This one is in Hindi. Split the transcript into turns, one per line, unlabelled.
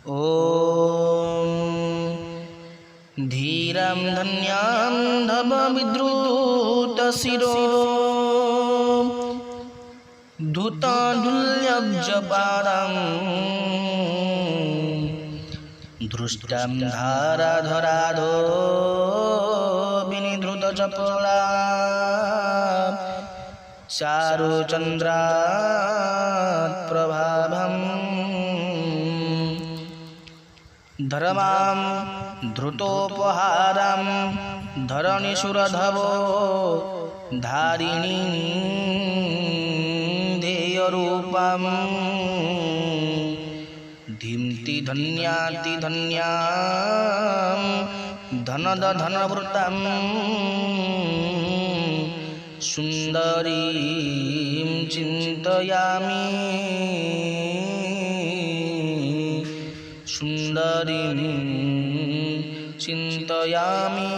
ॐ धीरां धन्यां धवविद्रुतशिरो धूताढुल्यब्जपारं दृष्टां धाराधराधो विनिधृतचपला चारुचन्द्रात् प्रभाभम् धर्मां धृतोपहारं धरणिसुरधवो धारिणी ध्येयरूपं धीम्ति धन्याति धन्यां धनदधनवृतं सुन्दरीं चिन्तयामि सुन्दरीं चिन्तयामि।